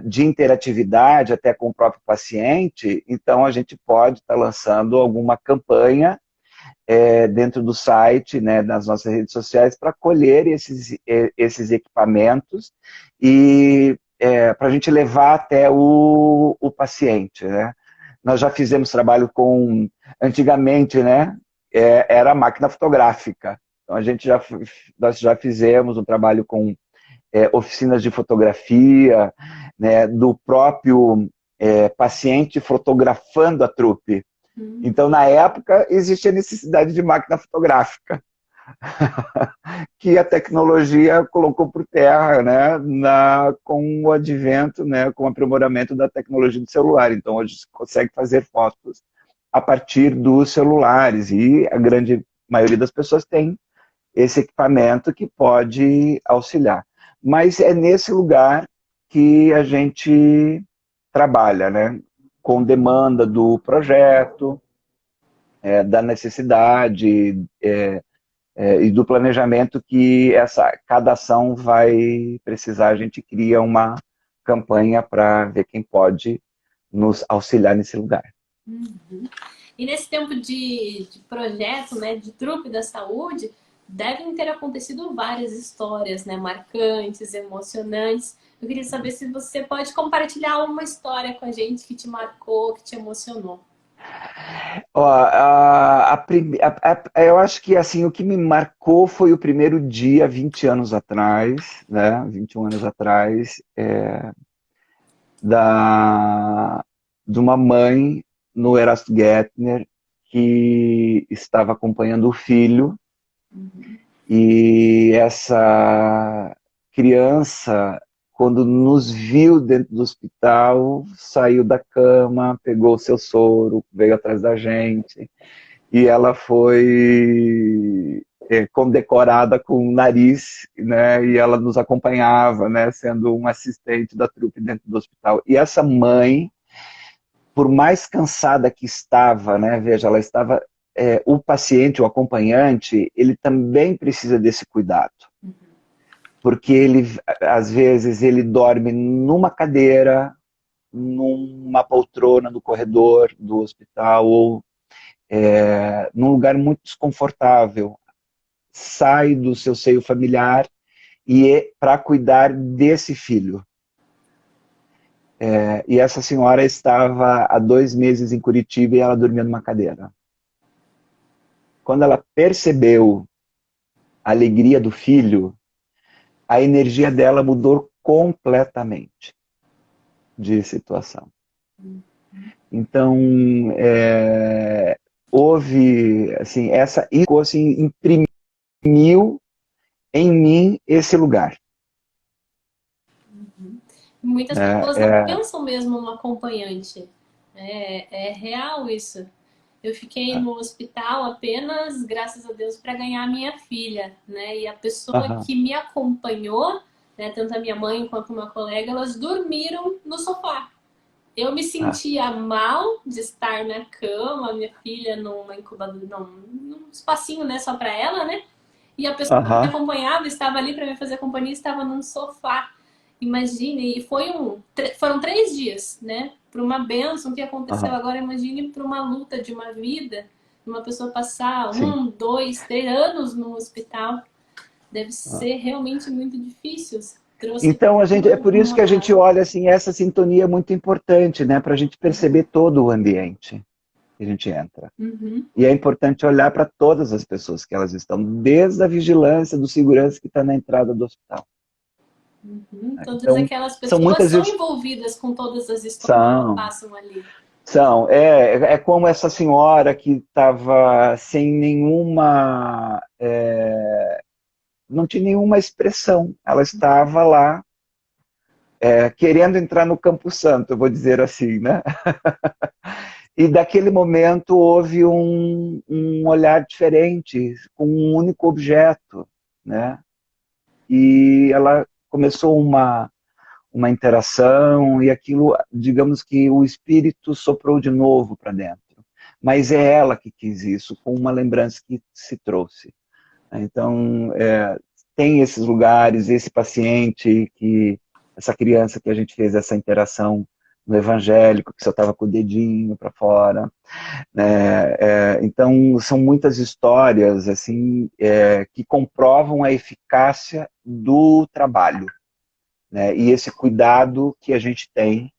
de interatividade até com o próprio paciente, então a gente pode estar lançando alguma campanha dentro do site, né, nas nossas redes sociais, para colher esses equipamentos e para a gente levar até o paciente, né? Nós já fizemos trabalho antigamente, né, era a máquina fotográfica. Então nós já fizemos um trabalho com oficinas de fotografia, né, do próprio paciente fotografando a trupe. Então, na época, existia necessidade de máquina fotográfica, que a tecnologia colocou por terra, né, com o advento, né, com o aprimoramento da tecnologia do celular. Então, hoje se consegue fazer fotos a partir dos celulares, e a grande maioria das pessoas tem esse equipamento que pode auxiliar. Mas é nesse lugar que a gente trabalha, né, com demanda do projeto, da necessidade e do planejamento que cada ação vai precisar. A gente cria uma campanha para ver quem pode nos auxiliar nesse lugar. Uhum. E nesse tempo de projeto, né, de trupe da saúde, devem ter acontecido várias histórias, né, marcantes, emocionantes. Eu queria saber se você pode compartilhar uma história com a gente que te marcou, que te emocionou. Ó, eu acho que assim, o que me marcou foi o primeiro dia, 20 anos atrás, né? 21 anos atrás, de uma mãe no Erasto Gettner que estava acompanhando o filho, e essa criança, quando nos viu dentro do hospital, saiu da cama, pegou o seu soro, veio atrás da gente, e ela foi condecorada com o nariz, né, e ela nos acompanhava, né, sendo um assistente da trupe dentro do hospital. E essa mãe, por mais cansada que estava, né, veja, ela estava, o paciente, o acompanhante, ele também precisa desse cuidado, porque ele, às vezes, ele dorme numa cadeira, numa poltrona no corredor do hospital, ou num lugar muito desconfortável, sai do seu seio familiar e para cuidar desse filho. E essa senhora estava há 2 meses em Curitiba e ela dormia numa cadeira. Quando ela percebeu a alegria do filho, a energia dela mudou completamente de situação. Então, houve, assim, imprimiu em mim esse lugar. Muitas pessoas não pensam mesmo no acompanhante. É real isso. Eu fiquei no hospital apenas, graças a Deus, para ganhar a minha filha, né? E a pessoa que me acompanhou, né, tanto a minha mãe quanto uma colega, elas dormiram no sofá. Eu me sentia mal de estar na cama, minha filha numa incubadora, num espacinho, né, só para ela, né? E a pessoa que me acompanhava estava ali para me fazer companhia, estava num sofá. Imagine, e foram 3 dias, né? Para uma bênção que aconteceu agora, imagine para uma luta de uma vida, uma pessoa passar 1, 2, 3 anos no hospital. Deve ser realmente muito difícil. Então, é por isso que a gente olha assim, essa sintonia é muito importante, né? Para a gente perceber todo o ambiente. que a gente entra. Uhum. E é importante olhar para todas as pessoas que elas estão, desde a vigilância do segurança que está na entrada do hospital. Uhum. Todas Então, aquelas são pessoas muitas são envolvidas com todas as histórias que são, passam ali. é como essa senhora que estava sem nenhuma, não tinha nenhuma expressão, ela estava lá querendo entrar no Campo Santo, eu vou dizer assim, né? E daquele momento houve um olhar diferente, com um único objeto, né? E ela começou uma interação e aquilo, digamos que o espírito soprou de novo para dentro. Mas é ela que quis isso, com uma lembrança que se trouxe. Então, tem esses lugares, esse paciente, essa criança que a gente fez essa interação no evangélico, que só estava com o dedinho para fora. Então, são muitas histórias assim que comprovam a eficácia do trabalho. Né? E esse cuidado que a gente tem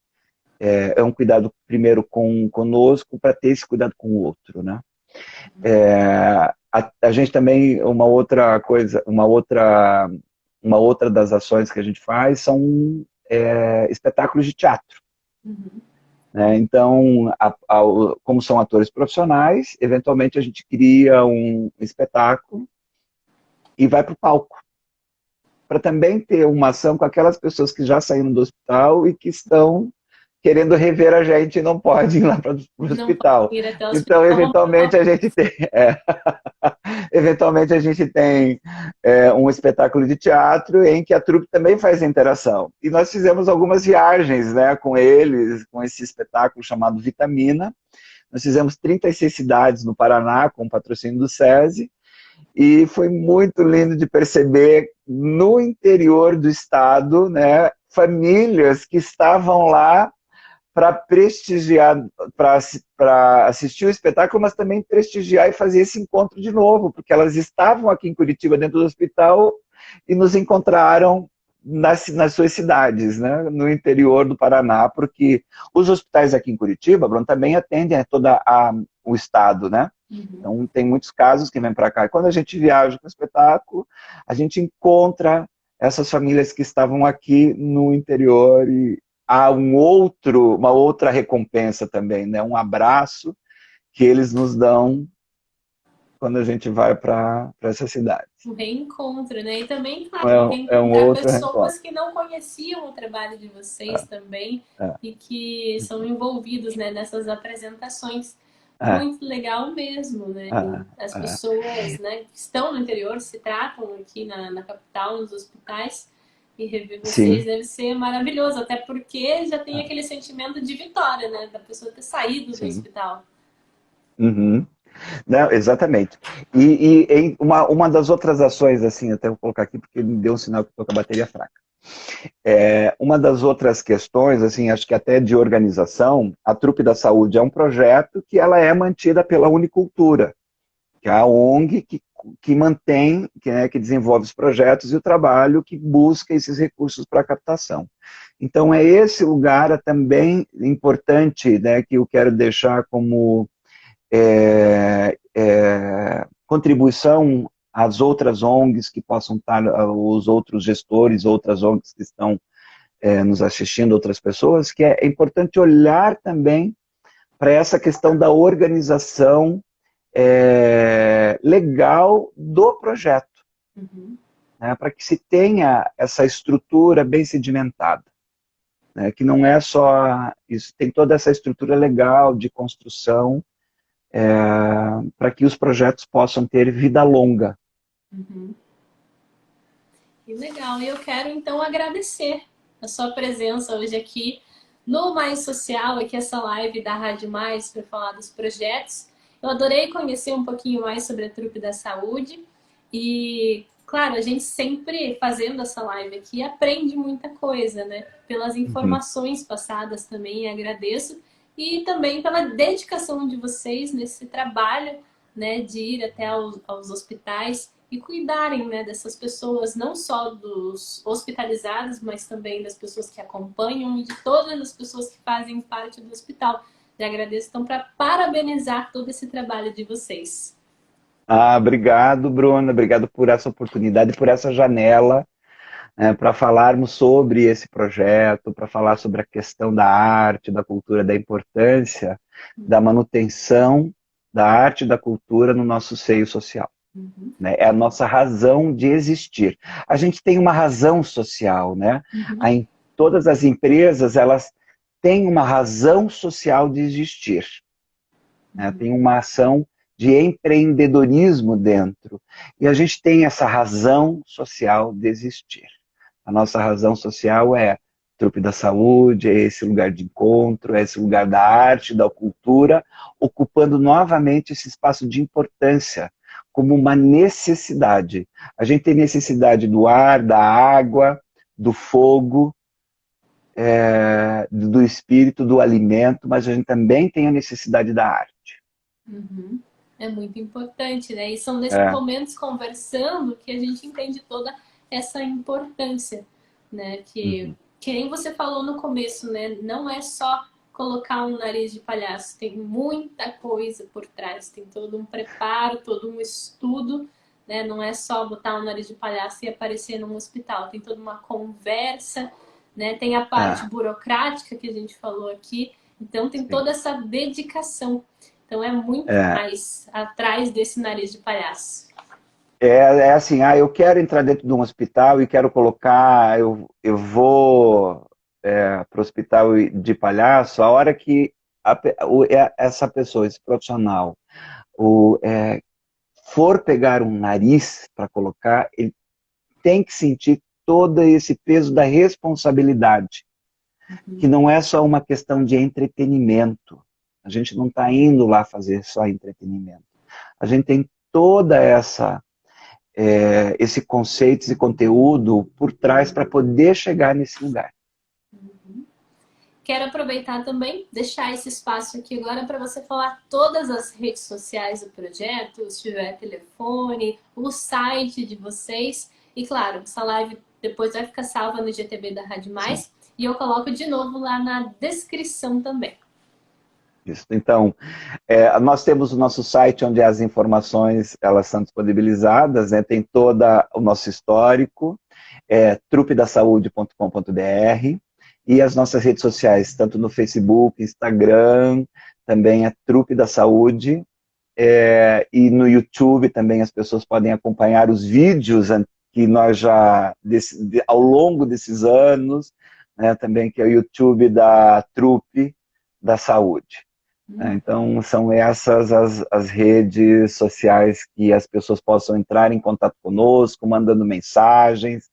é um cuidado primeiro conosco para ter esse cuidado com o outro, né? A gente também uma outra das ações que a gente faz são espetáculos de teatro. Uhum. Né? Então, como são atores profissionais, eventualmente a gente cria um espetáculo e vai para o palco, para também ter uma ação com aquelas pessoas que já saíram do hospital e que estão querendo rever a gente e não podem ir lá para o Não pode hospital. ir até o Então, hospital. eventualmente a gente tem um espetáculo de teatro em que a trupe também faz a interação. E nós fizemos algumas viagens, né, com eles, com esse espetáculo chamado Vitamina. Nós fizemos 36 cidades no Paraná, com o patrocínio do SESI, e foi muito lindo de perceber no interior do estado, né, famílias que estavam lá para prestigiar, para assistir o espetáculo, mas também prestigiar e fazer esse encontro de novo, porque elas estavam aqui em Curitiba, dentro do hospital, e nos encontraram nas suas cidades, né, no interior do Paraná, porque os hospitais aqui em Curitiba, Bruno, também atendem a o estado, né? Uhum. Então, tem muitos casos que vêm para cá. E quando a gente viaja com o espetáculo, a gente encontra essas famílias que estavam aqui no interior e há uma outra recompensa também, né? Um abraço que eles nos dão quando a gente vai para essa cidade. Um reencontro, né? E também, claro, É um reencontrar outro reencontro. pessoas que não conheciam o trabalho de vocês também É, e que são envolvidos, né, nessas apresentações. é, Muito legal mesmo, né? E as é. pessoas, né, que estão no interior se tratam aqui na capital, nos hospitais, e rever vocês Sim. deve ser maravilhoso, até porque já tem aquele sentimento de vitória, né? Da pessoa ter saído do Sim. hospital. Uhum. Não, exatamente. E em uma das outras ações, assim, até vou colocar aqui porque me deu um sinal que estou com a bateria fraca. Uma das outras questões, assim, acho que até de organização, a Trupe da Saúde é um projeto que ela é mantida pela Unicultura, que é a ONG que mantém, que desenvolve os projetos e o trabalho que busca esses recursos para captação. Então, é esse lugar também importante, né, que eu quero deixar como contribuição às outras ONGs que possam estar, os outros gestores, outras ONGs que estão nos assistindo, outras pessoas, que é importante olhar também para essa questão da organização legal do projeto, Uhum. né, para que se tenha essa estrutura bem sedimentada, né, que não é só isso, tem toda essa estrutura legal de construção para que os projetos possam ter vida longa. Uhum. Que legal. E eu quero então agradecer a sua presença hoje aqui no Mais Social, aqui essa live da Rádio Mais para falar dos projetos. Eu adorei conhecer um pouquinho mais sobre a Trupe da Saúde e, claro, a gente sempre fazendo essa live aqui aprende muita coisa, né? Pelas Uhum. informações passadas também, agradeço. E também pela dedicação de vocês nesse trabalho, né, de ir até aos hospitais e cuidarem, né, dessas pessoas, não só dos hospitalizados, mas também das pessoas que acompanham e de todas as pessoas que fazem parte do hospital. Já agradeço, então, para parabenizar todo esse trabalho de vocês. Ah, obrigado, Bruna. Obrigado por essa oportunidade, por essa janela, para falarmos sobre esse projeto, para falar sobre a questão da arte, da cultura, da importância da manutenção da arte e da cultura no nosso seio social. Uhum. Né? É a nossa razão de existir. A gente tem uma razão social, né? Uhum. Todas as empresas, elas têm uma razão social de existir. Né? Tem uma ação de empreendedorismo dentro. E a gente tem essa razão social de existir. A nossa razão social é Trupe da Saúde, é esse lugar de encontro, é esse lugar da arte, da cultura, ocupando novamente esse espaço de importância, como uma necessidade. A gente tem necessidade do ar, da água, do fogo, do espírito, do alimento, mas a gente também tem a necessidade da arte. Uhum. É muito importante, né? E são nesses É. momentos conversando que a gente entende toda essa importância, né? Que nem você falou no começo, né? Não é só colocar um nariz de palhaço, tem muita coisa por trás, tem todo um preparo, todo um estudo, né? Não é só botar um nariz de palhaço e aparecer num hospital, tem toda uma conversa, né? Tem a parte burocrática que a gente falou aqui, então tem Sim. toda essa dedicação. Então é muito mais atrás desse nariz de palhaço. É assim, eu quero entrar dentro de um hospital e quero colocar, eu vou para o hospital de palhaço, a hora que essa pessoa, esse profissional, for pegar um nariz para colocar, ele tem que sentir todo esse peso da responsabilidade, que não é só uma questão de entretenimento. A gente não está indo lá fazer só entretenimento. A gente tem toda esse conceito, esse conteúdo por trás para poder chegar nesse lugar. Quero aproveitar também, deixar esse espaço aqui agora para você falar todas as redes sociais do projeto, se tiver telefone, o site de vocês. E claro, essa live depois vai ficar salva no IGTV da Rádio Sim. Mais e eu coloco de novo lá na descrição também. Isso. Então, nós temos o nosso site onde as informações elas são disponibilizadas, né? Tem todo o nosso histórico, trupedasaude.com.br, e as nossas redes sociais, tanto no Facebook, Instagram, também é Trupe da Saúde, e no YouTube também as pessoas podem acompanhar os vídeos que nós já, ao longo desses anos, né, também que é o YouTube da Trupe da Saúde. Então, são essas as redes sociais que as pessoas possam entrar em contato conosco, mandando mensagens,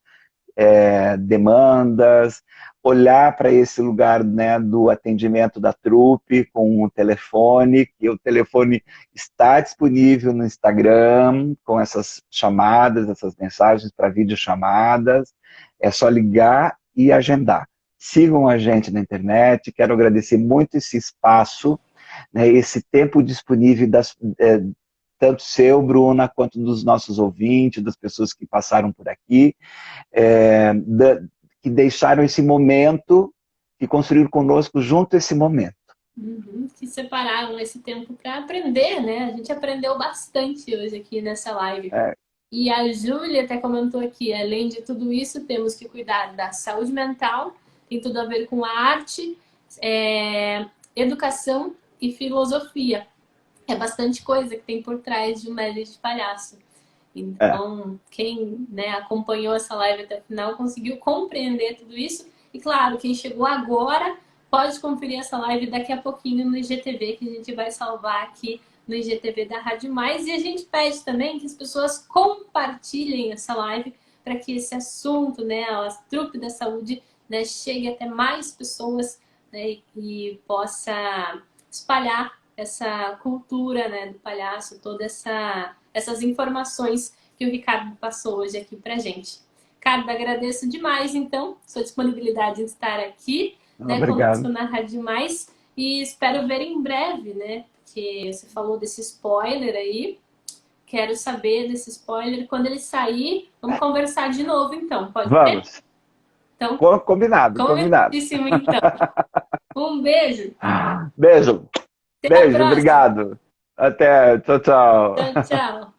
demandas, olhar para esse lugar, né, do atendimento da trupe com o telefone, que o telefone está disponível no Instagram, com essas chamadas, essas mensagens para videochamadas. É só ligar e agendar. Sigam a gente na internet, quero agradecer muito esse espaço, né, esse tempo disponível tanto seu, Bruna, quanto dos nossos ouvintes, das pessoas que passaram por aqui, que deixaram esse momento, que construíram conosco junto esse momento. Que separaram esse tempo para aprender, né? A gente aprendeu bastante hoje aqui nessa live. E a Júlia até comentou aqui, além de tudo isso, temos que cuidar da saúde mental, tem tudo a ver com a arte, educação e filosofia. É bastante coisa que tem por trás de um nariz de palhaço. Então, quem, né, acompanhou essa live até o final conseguiu compreender tudo isso. E claro, quem chegou agora pode conferir essa live daqui a pouquinho no IGTV, que a gente vai salvar aqui no IGTV da Rádio Mais. E a gente pede também que as pessoas compartilhem essa live para que esse assunto, né, a Trupe da Saúde, né, chegue até mais pessoas, né, e possa espalhar essa cultura, né, do palhaço, todas essas informações que o Ricardo passou hoje aqui pra gente. Ricardo, agradeço demais, então, sua disponibilidade em estar aqui, né, conosco na Rádio Mais, e espero ver em breve, né, porque você falou desse spoiler aí, quero saber desse spoiler, quando ele sair, vamos conversar de novo, então, pode ser? Então, combinado. Combinadíssimo, então. Um beijo. Beijo. Até a Beijo, próxima. obrigado. Até, tchau, Tchau, tchau. tchau.